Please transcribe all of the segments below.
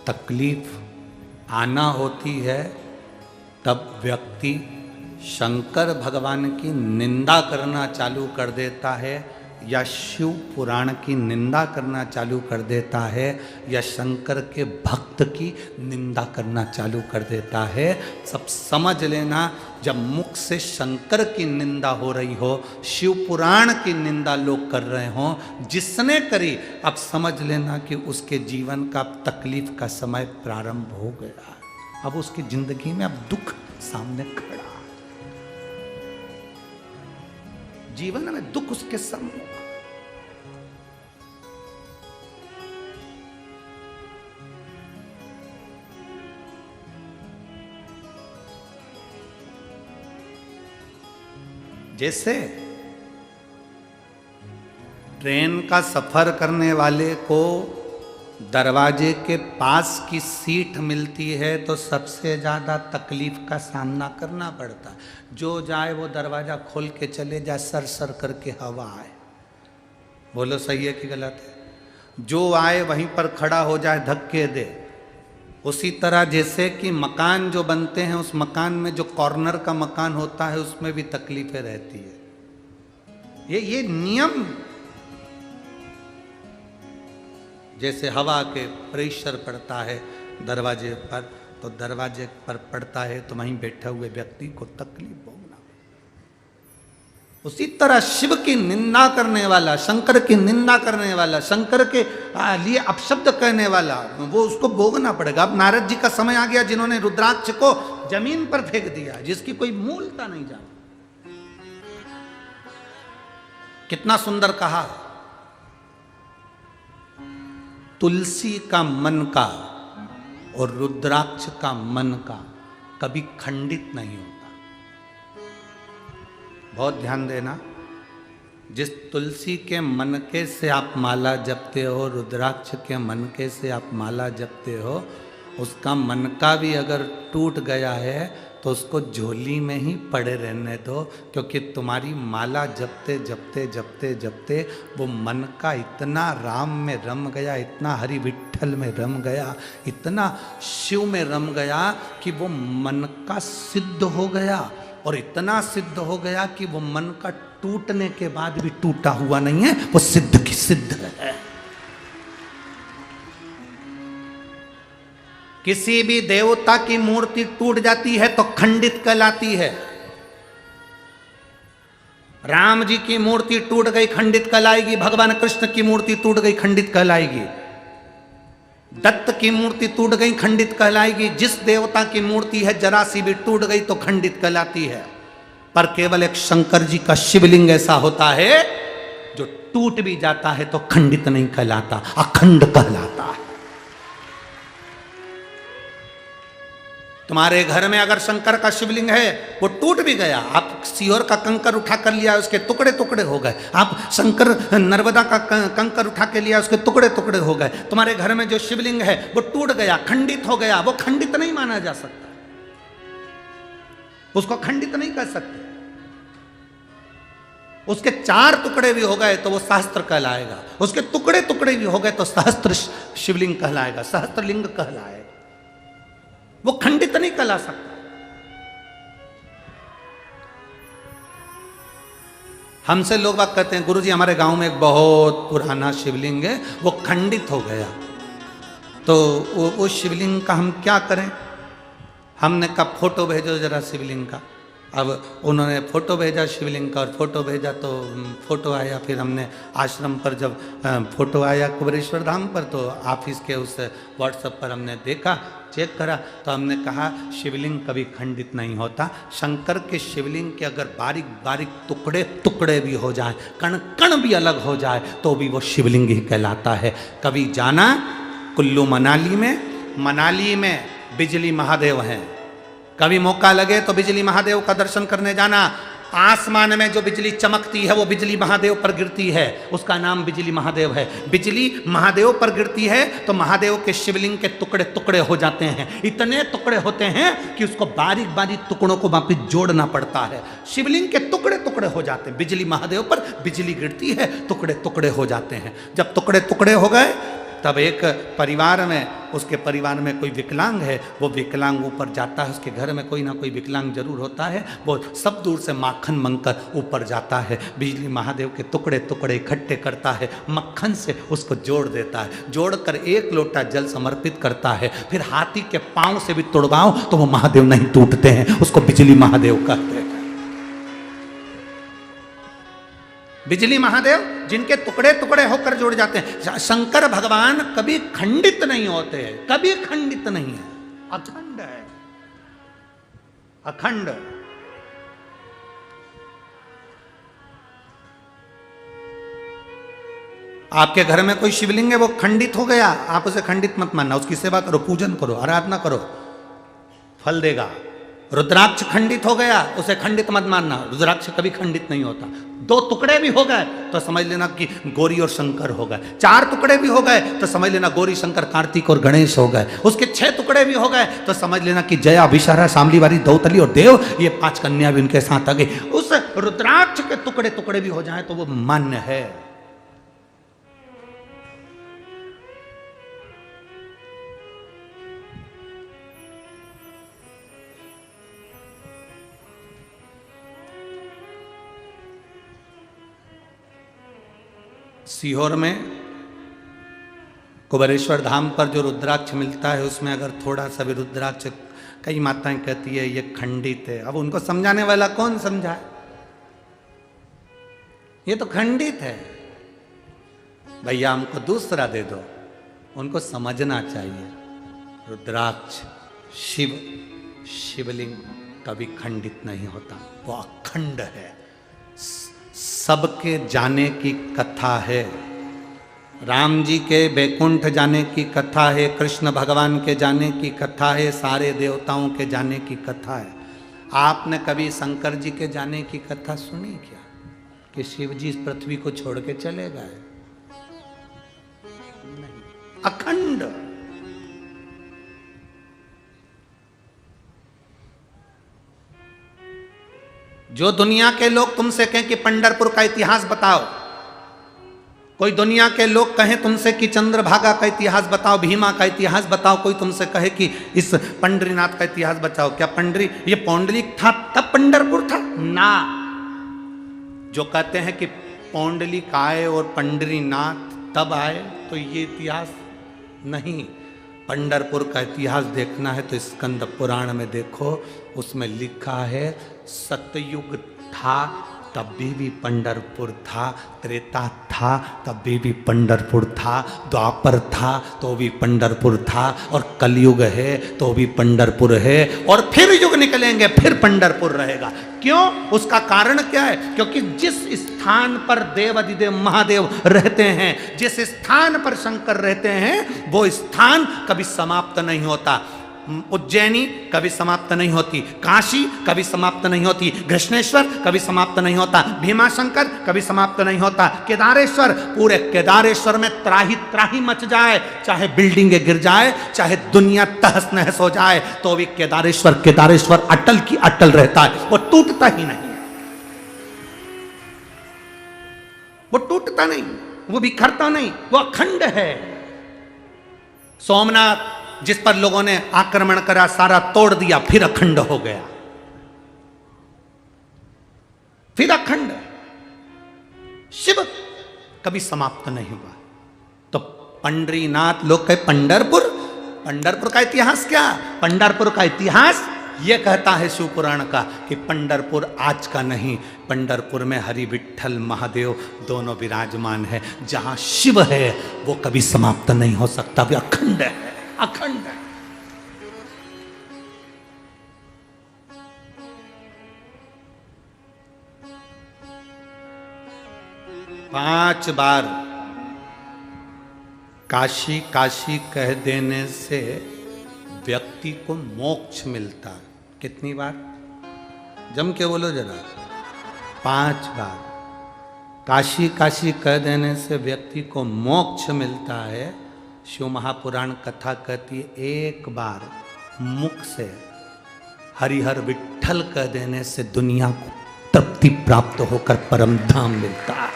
तकलीफ आना होती है तब व्यक्ति शंकर भगवान की निंदा करना चालू कर देता है, या शिव पुराण की निंदा करना चालू कर देता है, या शंकर के भक्त की निंदा करना चालू कर देता है। सब समझ लेना, जब मुख से शंकर की निंदा हो रही हो, शिव पुराण की निंदा लोग कर रहे हों, जिसने करी, अब समझ लेना कि उसके जीवन का तकलीफ का समय प्रारंभ हो गया है। अब उसकी जिंदगी में अब दुख सामने खड़ा है, जीवन में दुख उसके सम्मुख। जैसे ट्रेन का सफर करने वाले को दरवाजे के पास की सीट मिलती है तो सबसे ज़्यादा तकलीफ का सामना करना पड़ता है। जो जाए वो दरवाज़ा खोल के चले जाए, सर सर करके हवा आए। बोलो सही है कि गलत है? जो आए वहीं पर खड़ा हो जाए, धक्के दे। उसी तरह जैसे कि मकान जो बनते हैं, उस मकान में जो कॉर्नर का मकान होता है उसमें भी तकलीफें रहती है। ये नियम, जैसे हवा के प्रेशर पड़ता है दरवाजे पर, तो दरवाजे पर पड़ता है तो वहीं बैठे हुए व्यक्ति को तकलीफ भोगना। उसी तरह शिव की निंदा करने वाला, शंकर की निंदा करने वाला, शंकर के लिए अपशब्द कहने वाला, वो उसको भोगना पड़ेगा। अब नारद जी का समय आ गया जिन्होंने रुद्राक्ष को जमीन पर फेंक दिया, जिसकी कोई मूलता नहीं जानी। कितना सुंदर कहा, तुलसी का मन का और रुद्राक्ष का मन का कभी खंडित नहीं होता। बहुत ध्यान देना, जिस तुलसी के मनके से आप माला जपते हो, रुद्राक्ष के मनके से आप माला जपते हो, उसका मनका भी अगर टूट गया है तो उसको झोली में ही पड़े रहने दो, क्योंकि तुम्हारी माला जपते जपते जपते जपते वो मन का इतना राम में रम गया, इतना हरि विठ्ठल में रम गया, इतना शिव में रम गया कि वो मन का सिद्ध हो गया। और इतना सिद्ध हो गया कि वो मन का टूटने के बाद भी टूटा हुआ नहीं है, वो सिद्ध की सिद्ध है। किसी भी देवता की मूर्ति टूट जाती है तो खंडित कहलाती है। राम जी की मूर्ति टूट गई, खंडित कहलाएगी। भगवान कृष्ण की मूर्ति टूट गई, खंडित कहलाएगी। दत्त की मूर्ति टूट गई, खंडित कहलाएगी। जिस देवता की मूर्ति है जरा सी भी टूट गई तो खंडित कहलाती है। पर केवल एक शंकर जी का शिवलिंग ऐसा होता है जो टूट भी जाता है तो खंडित नहीं कहलाता, अखंड कहलाता है। तुम्हारे घर में अगर शंकर का शिवलिंग है, वो टूट भी गया, आप सीहोर का कंकर उठा कर लिया, उसके टुकड़े टुकड़े हो गए। आप शंकर नर्मदा का कंकर उठा के लिया, उसके टुकड़े टुकड़े हो गए। तुम्हारे घर में जो शिवलिंग है वो टूट गया, खंडित हो गया, वो खंडित नहीं माना जा सकता, उसको खंडित नहीं कर सकते। उसके 4 टुकड़े भी हो गए तो वो सहस्त्र कहलाएगा, उसके टुकड़े टुकड़े भी हो गए तो सहस्त्र शिवलिंग कहलाएगा, सहस्त्रलिंग कहलाएगा। वो खंडित नहीं कहला सकता। हमसे लोग बात कहते हैं, गुरुजी हमारे गांव में एक बहुत पुराना शिवलिंग है, वो खंडित हो गया, तो वो शिवलिंग का हम क्या करें? हमने कहा फोटो भेजो जरा शिवलिंग का। अब उन्होंने फ़ोटो भेजा शिवलिंग का, और फोटो भेजा तो फ़ोटो आया। फिर हमने आश्रम पर जब फ़ोटो आया कुबेरेश्वर धाम पर, तो ऑफिस के उस व्हाट्सएप पर हमने देखा, चेक करा, तो हमने कहा शिवलिंग कभी खंडित नहीं होता। शंकर के शिवलिंग के अगर बारीक बारीक टुकड़े टुकड़े भी हो जाए, कण कण भी अलग हो जाए, तो भी वो शिवलिंग ही कहलाता है। कभी जाना कुल्लू मनाली में बिजली महादेव हैं, कभी मौका लगे तो बिजली महादेव का दर्शन करने जाना। आसमान में जो बिजली चमकती है वो बिजली महादेव पर गिरती है, उसका नाम बिजली महादेव है। बिजली महादेव पर गिरती है तो महादेव के शिवलिंग के टुकड़े टुकड़े हो जाते हैं। इतने टुकड़े होते हैं कि उसको बारीक बारीक टुकड़ों को वापिस जोड़ना पड़ता है। शिवलिंग के टुकड़े टुकड़े हो जाते हैं, बिजली महादेव पर बिजली गिरती है, टुकड़े टुकड़े हो जाते हैं। जब टुकड़े टुकड़े हो गए तब एक परिवार में, उसके परिवार में कोई विकलांग है, वो विकलांग ऊपर जाता है, उसके घर में कोई ना कोई विकलांग जरूर होता है, वो सब दूर से माखन मंगकर ऊपर जाता है, बिजली महादेव के टुकड़े टुकड़े इकट्ठे करता है, मक्खन से उसको जोड़ देता है, जोड़कर 1 लोटा जल समर्पित करता है, फिर हाथी के पांव से भी तोड़वाओ तो वो महादेव नहीं टूटते हैं, उसको बिजली महादेव कहते हैं। बिजली महादेव जिनके टुकड़े टुकड़े होकर जुड़ जाते हैं। शंकर भगवान कभी खंडित नहीं होते हैं, कभी खंडित नहीं है, अखंड है, अखंड। आपके घर में कोई शिवलिंग है, वो खंडित हो गया, आप उसे खंडित मत मानना, उसकी सेवा करो, पूजन करो, आराधना करो, फल देगा। रुद्राक्ष खंडित हो गया, उसे खंडित मत मानना, रुद्राक्ष कभी खंडित नहीं होता। 2 टुकड़े भी हो गए तो समझ लेना कि गौरी और शंकर हो गए, 4 टुकड़े भी हो गए तो समझ लेना गौरी शंकर कार्तिक और गणेश हो गए, उसके 6 टुकड़े भी हो गए तो समझ लेना कि जया विशारा शामलीवारी दौतली और देव, ये 5 कन्या भी उनके साथ आ गई। उस रुद्राक्ष के टुकड़े टुकड़े भी हो जाए तो वो मान्य है। सीहोर में कुबेरेश्वर धाम पर जो रुद्राक्ष मिलता है, उसमें अगर थोड़ा सा भी रुद्राक्ष, कई माताएं कहती है ये खंडित है। अब उनको समझाने वाला कौन समझाए, ये तो खंडित है, भैया हमको दूसरा दे दो। उनको समझना चाहिए रुद्राक्ष शिवलिंग कभी खंडित नहीं होता, वो अखंड है। सबके जाने की कथा है, राम जी के बैकुंठ जाने की कथा है, कृष्ण भगवान के जाने की कथा है, सारे देवताओं के जाने की कथा है। आपने कभी शंकर जी के जाने की कथा सुनी क्या, कि शिव जी इस पृथ्वी को छोड़ के चले गए? नहीं, अखंड। जो दुनिया के लोग तुमसे कहें कि पंढरपुर का इतिहास बताओ, कोई दुनिया के लोग कहें तुमसे कि चंद्रभागा का इतिहास बताओ, भीमा का इतिहास बताओ, कोई तुमसे कहे कि इस पंडरीनाथ का इतिहास बताओ, क्या ये पौंडलिक था तब पंढरपुर था? ना। जो कहते हैं कि पौंडलिक आए और पंडरीनाथ तब आए, तो ये इतिहास नहीं। पंढरपुर का इतिहास देखना है तो स्कंद पुराण में देखो, उसमें लिखा है सतयुग था तब भी पंढरपुर था, त्रेता था तब भी पंढरपुर था, द्वापर था तो भी पंढरपुर था, और कलयुग है तो भी पंढरपुर है, और फिर युग निकलेंगे फिर पंढरपुर रहेगा। क्यों? उसका कारण क्या है? क्योंकि जिस स्थान पर देव अधिदेव महादेव रहते हैं, जिस स्थान पर शंकर रहते हैं, वो स्थान कभी समाप्त नहीं होता। उज्जैनी कभी समाप्त नहीं होती, काशी कभी समाप्त नहीं होती, कृष्णेश्वर कभी समाप्त नहीं होता, भीमाशंकर कभी समाप्त नहीं होता, केदारेश्वर, पूरे केदारेश्वर में त्राही त्राही मच जाए, चाहे बिल्डिंगे गिर जाए, चाहे दुनिया तहस नहस हो जाए, तो भी केदारेश्वर अटल की अटल रहता है, वो टूटता ही नहीं है, वो टूटता नहीं, वो बिखरता नहीं, वो अखंड है। सोमनाथ जिस पर लोगों ने आक्रमण करा, सारा तोड़ दिया, फिर अखंड हो गया, फिर अखंड। शिव कभी समाप्त नहीं हुआ। तो पंडरीनाथ, लोग कहे पंढरपुर का इतिहास क्या? पंढरपुर का इतिहास ये कहता है शिव पुराण का कि पंढरपुर आज का नहीं, पंढरपुर में हरि विठ्ठल महादेव दोनों विराजमान है। जहां शिव है वो कभी समाप्त नहीं हो सकता, वो अखंड है, अखंड है। पांच बार काशी काशी कह देने से व्यक्ति को मोक्ष मिलता है। कितनी बार? जम के बोलो जरा। 5 बार काशी काशी कह देने से व्यक्ति को मोक्ष मिलता है। शिव महापुराण कथा कहती है, 1 बार मुख से हरिहर विठ्ठल कह देने से दुनिया को तृप्ति प्राप्त होकर परम धाम मिलता है।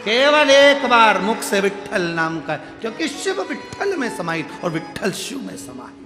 केवल एक बार मुख से विट्ठल नाम का, क्योंकि शिव विट्ठल में समाहित और विट्ठल शिव में समाहित।